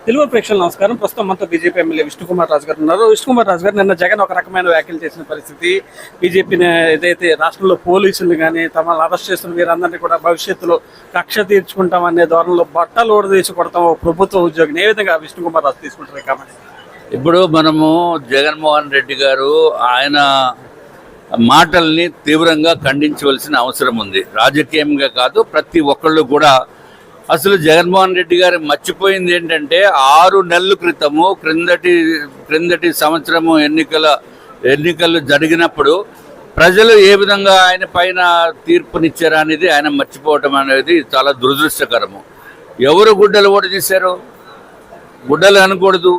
తెలుగు ప్రేక్షకులు నమస్కారం. ప్రస్తుతం మనతో బీజేపీ ఎమ్మెల్యే విష్ణుకుమార్ రాజు గారు ఉన్నారు. విష్ణుకుమార్ రాజు గారు నిన్న జగన్ ఒక రకమైన వ్యాఖ్యలు చేసిన పరిస్థితి, బీజేపీని ఏదైతే రాష్ట్రంలో పోలీసులు కానీ తమను అరెస్ట్ చేస్తున్న వీరందరినీ కూడా భవిష్యత్తులో కక్ష తీర్చుకుంటాం అనే ధోరణిలో బట్టలు ఓడదీసి కొడతాం ప్రభుత్వ ఉద్యోగిని ఏ విధంగా విష్ణుకుమార్ రాజు తీసుకుంటారు కాబట్టి? ఇప్పుడు మనము జగన్మోహన్ రెడ్డి గారు ఆయన మాటల్ని తీవ్రంగా ఖండించవలసిన అవసరం ఉంది. రాజకీయంగా కాదు, ప్రతి ఒక్కళ్ళు కూడా. అసలు జగన్మోహన్ రెడ్డి గారు మర్చిపోయింది ఏంటంటే 6 నెలల క్రితము క్రిందటి సంవత్సరము ఎన్నికలు జరిగినప్పుడు ప్రజలు ఏ విధంగా ఆయన పైన తీర్పునిచ్చారు అనేది ఆయన మర్చిపోవటం అనేది చాలా దురదృష్టకరము. ఎవరు గుడ్డలు ఓటు తీశారు? గుడ్డలు అనకూడదు.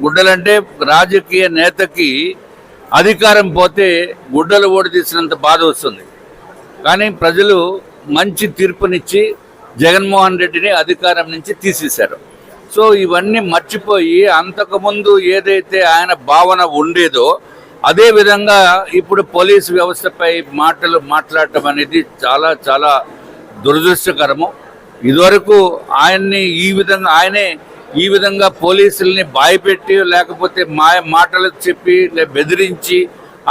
గుడ్డలంటే రాజకీయ నేతకి అధికారం పోతే గుడ్డలు ఓటు తీసినంత బాధ వస్తుంది. కానీ ప్రజలు మంచి తీర్పునిచ్చి జగన్మోహన్ రెడ్డిని అధికారం నుంచి తీసేశారు. సో ఇవన్నీ మర్చిపోయి అంతకుముందు ఏదైతే ఆయన భావన ఉండేదో అదే విధంగా ఇప్పుడు పోలీసు వ్యవస్థపై మాట్లాడటం అనేది చాలా చాలా దురదృష్టకరము. ఇదివరకు ఆయనే ఈ విధంగా పోలీసుల్ని భయపెట్టి లేకపోతే మాటలు చెప్పి బెదిరించి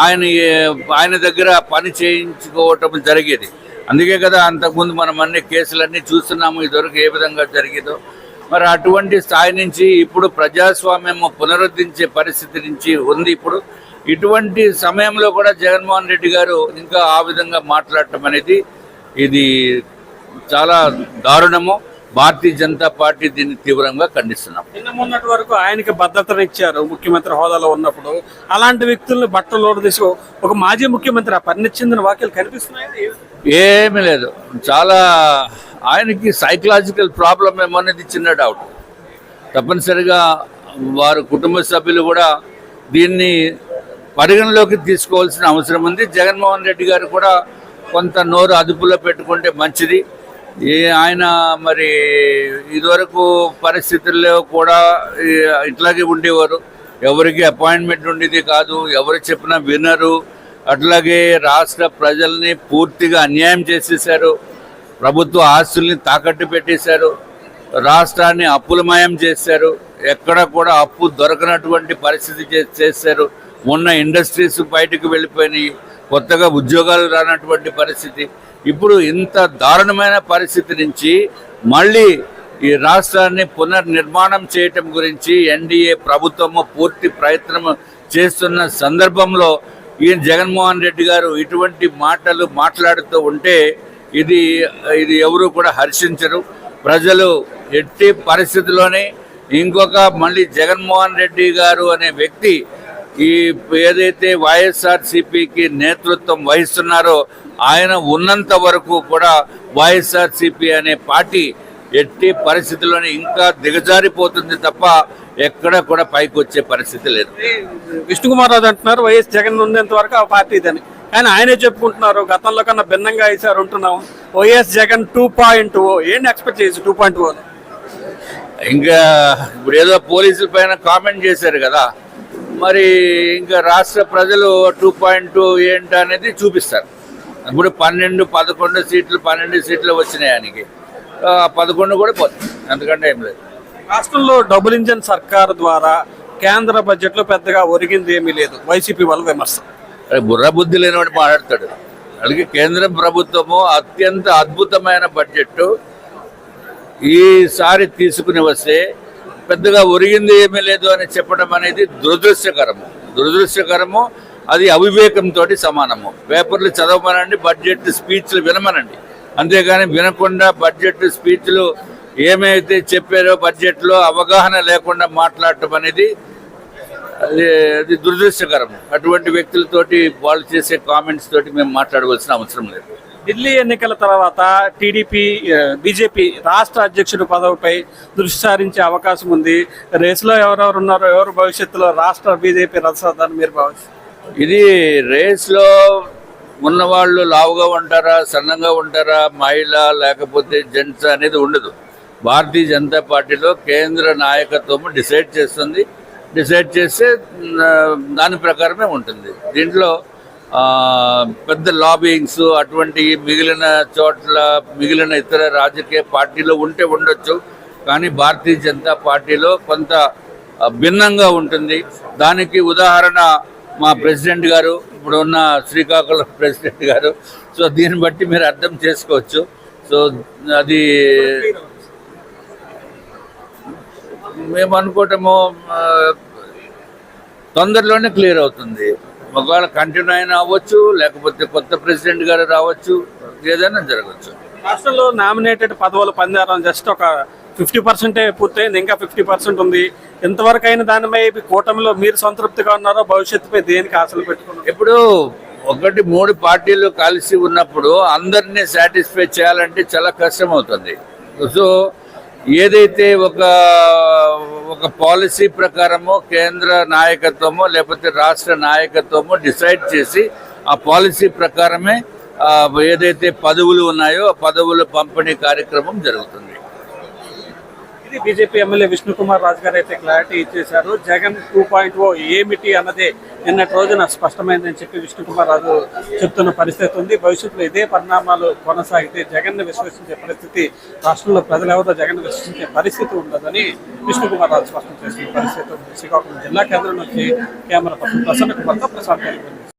ఆయన దగ్గర పని చేయించుకోవటం జరిగేది. అందుకే కదా అంతకుముందు మనం అన్ని కేసులన్నీ చూస్తున్నాము ఇదివరకు ఏ విధంగా జరిగేదో. మరి అటువంటి స్థాయి నుంచి ఇప్పుడు ప్రజాస్వామ్యం పునరుద్ధరించే పరిస్థితి నుంచి ఉంది. ఇప్పుడు ఇటువంటి సమయంలో కూడా జగన్మోహన్ రెడ్డి గారు ఇంకా ఆ విధంగా మాట్లాడటం అనేది ఇది చాలా దారుణము. భారతీయ జనతా పార్టీ దీన్ని తీవ్రంగా ఖండిస్తున్నాం. నిన్న మొన్నటి వరకు ఆయనకి భద్రతనిచ్చారు ముఖ్యమంత్రి హోదాలో ఉన్నప్పుడు. అలాంటి వ్యక్తుల్ని బట్టలు తీసి ఒక మాజీ ముఖ్యమంత్రి ఆ పరిణితి చెందిన వాక్యాలు కనిపిస్తున్నాయి. ఏమీ లేదు. చాలా ఆయనకి సైకలాజికల్ ప్రాబ్లం ఏమో అనేది చిన్న డౌట్. తప్పనిసరిగా వారి కుటుంబ సభ్యులు కూడా దీన్ని పరిగణలోకి తీసుకోవాల్సిన అవసరం ఉంది. జగన్మోహన్ రెడ్డి గారు కూడా కొంత నోరు అదుపులో పెట్టుకుంటే మంచిది. ఆయన మరి ఇదివరకు పరిస్థితుల్లో కూడా ఇట్లాగే ఉండేవారు. ఎవరికి అపాయింట్మెంట్ ఉండేది కాదు, ఎవరు చెప్పినా వినరు. అట్లాగే రాష్ట్ర ప్రజల్ని పూర్తిగా అన్యాయం చేసేశారు. ప్రభుత్వ ఆస్తుల్ని తాకట్టు పెట్టేశారు. రాష్ట్రాన్ని అప్పులమయం చేశారు. ఎక్కడ కూడా అప్పు దొరకనటువంటి పరిస్థితి చేశారు. ఉన్న ఇండస్ట్రీస్ బయటకు వెళ్ళిపోయినాయి. కొత్తగా ఉద్యోగాలు రానటువంటి పరిస్థితి. ఇప్పుడు ఇంత దారుణమైన పరిస్థితి నుంచి మళ్ళీ ఈ రాష్ట్రాన్ని పునర్నిర్మాణం చేయటం గురించి ఎన్డీఏ ప్రభుత్వము పూర్తి ప్రయత్నం చేస్తున్న సందర్భంలో ఈ జగన్మోహన్ రెడ్డి గారు ఇటువంటి మాటలు మాట్లాడుతూ ఉంటే ఇది ఎవరు కూడా హర్షించరు. ప్రజలు ఎట్టి పరిస్థితుల్లోనే మళ్ళీ జగన్మోహన్ రెడ్డి గారు అనే వ్యక్తి ఏదైతే వైఎస్ఆర్సీపీకి నేతృత్వం వహిస్తున్నారో ఆయన ఉన్నంత వరకు కూడా వైఎస్ఆర్సీపీ అనే పార్టీ ఎట్టి పరిస్థితుల్లోనే ఇంకా దిగజారిపోతుంది తప్ప ఎక్కడ కూడా పైకి వచ్చే పరిస్థితి లేదు. విష్ణుకుమార్ రాజు అంటున్నారు వైఎస్ జగన్ ఉన్నంత వరకు ఆ పార్టీ ఇదని. కానీ ఆయనే చెప్పుకుంటున్నారు గతంలో కన్నా భిన్నంగా వేసారు ఉంటున్నాం. వైఎస్ జగన్ 2.0 ఏంటి ఎక్స్పెక్ట్ చేసి 2.0? ఇంకా ఇప్పుడు ఏదో పోలీసుల పైన కామెంట్ చేశారు కదా, మరి ఇంకా రాష్ట్ర ప్రజలు 2.2 ఏంటి అనేది చూపిస్తారు. ఇప్పుడు 11 సీట్లు వచ్చినాయి ఆయనకి. 11 కూడా పోతుంది, ఎందుకంటే ఏం లేదు. రాష్ట్రంలో డబుల్ ఇంజన్ సర్కారు ద్వారా కేంద్ర బడ్జెట్ లో పెద్దగా ఒరిగింది ఏమీ లేదు, వైసీపీ వాళ్ళ విమర్శ. బుర్ర బుద్ధి లేనివాడు మాట్లాడతాడు. అలాగే కేంద్ర ప్రభుత్వము అత్యంత అద్భుతమైన బడ్జెట్ ఈసారి తీసుకుని వస్తే పెద్దగా ఒరిగింది ఏమీ లేదు అని చెప్పడం అనేది దురదృష్టకరము. అది అవివేకంతో సమానము. పేపర్లు చదవమనండి, బడ్జెట్ స్పీచ్లు వినమనండి. అంతేగాని వినకుండా బడ్జెట్ స్పీచ్లు ఏమైతే చెప్పారో బడ్జెట్లో అవగాహన లేకుండా మాట్లాడటం అనేది అది దురదృష్టకరం. అటువంటి వ్యక్తులతోటి వాళ్ళు చేసే కామెంట్స్ తోటి మేము మాట్లాడవలసిన అవసరం లేదు. ఢిల్లీ ఎన్నికల తర్వాత బీజేపీ రాష్ట్ర అధ్యక్షుడి పదవిపై దృష్టి సారించే అవకాశం ఉంది. రేసులో ఎవరెవరు ఉన్నారో, ఎవరు భవిష్యత్తులో రాష్ట్ర బీజేపీ రథసారథి మీరు భావిస్తారు? ఇది రేస్లో ఉన్నవాళ్ళు లావుగా ఉంటారా, సన్నంగా ఉంటారా, మహిళ లేకపోతే జెంట్స్ అనేది ఉండదు. భారతీయ జనతా పార్టీలో కేంద్ర నాయకత్వం డిసైడ్ చేస్తుంది. డిసైడ్ చేస్తే దాని ప్రకారమే ఉంటుంది. దీంట్లో పెద్ద లాబింగ్స్ అటువంటి మిగిలిన చోట్ల మిగిలిన ఇతర రాజకీయ పార్టీలు ఉంటే ఉండొచ్చు. కానీ భారతీయ జనతా పార్టీలో కొంత భిన్నంగా ఉంటుంది. దానికి ఉదాహరణ మా ప్రెసిడెంట్ గారు, ఇప్పుడు ఉన్న శ్రీకాకుళం ప్రెసిడెంట్ గారు. సో దీన్ని బట్టి మీరు అర్థం చేసుకోవచ్చు. సో అది మేము అనుకోవటము తొందరలోనే క్లియర్ అవుతుంది. ఒకవేళ కంటిన్యూ అయినా అవ్వచ్చు, లేకపోతే కొత్త ప్రెసిడెంట్ గారు రావచ్చు, ఏదైనా జరగచ్చు. రాష్ట్రంలో నామినేటెడ్ పదవుల పందారం జస్ట్ ఒక 50% పూర్తయింది, ఇంకా 50% ఉంది. ఎంతవరకు అయిన దానిపై కూటమిలో మీరు సంతృప్తిగా ఉన్నారో, భవిష్యత్తుపై దేనికి ఆశలు పెట్టుకున్నారు? ఇప్పుడు 3 పార్టీలు కలిసి ఉన్నప్పుడు అందరినీ సాటిస్ఫై చేయాలంటే చాలా కష్టం అవుతుంది. సో ఏదైతే ఒక పాలసీ ప్రకారమో కేంద్ర నాయకత్వమో లేకపోతే రాష్ట్ర నాయకత్వమో డిసైడ్ చేసి ఆ పాలసీ ప్రకారమే ఏదైతే పదవులు ఉన్నాయో ఆ పదవుల పంపిణీ కార్యక్రమం జరుగుతుంది. ఇది బీజేపీ ఎమ్మెల్యే విష్ణుకుమార్ రాజు గారు అయితే క్లారిటీ ఇచ్చేశారు. జగన్ 2.0 ఏమిటి అన్నదే నిన్నటి రోజున స్పష్టమైందని చెప్పి విష్ణుకుమార్ రాజు చెప్తున్న పరిస్థితి ఉంది. భవిష్యత్తులో ఇదే పరిణామాలు కొనసాగితే జగన్ విశ్వసించే పరిస్థితి, రాష్ట్రంలో ప్రజలు ఎవరో జగన్ విశ్వసించే పరిస్థితి ఉండదని విష్ణుకుమార్ రాజు స్పష్టం చేస్తున్న పరిస్థితి ఉంది. శ్రీకాకుళం జిల్లా కేంద్రం నుంచి కెమెరా పర్సన్ ప్రసన్న కుమార్తో ప్రశాంత్.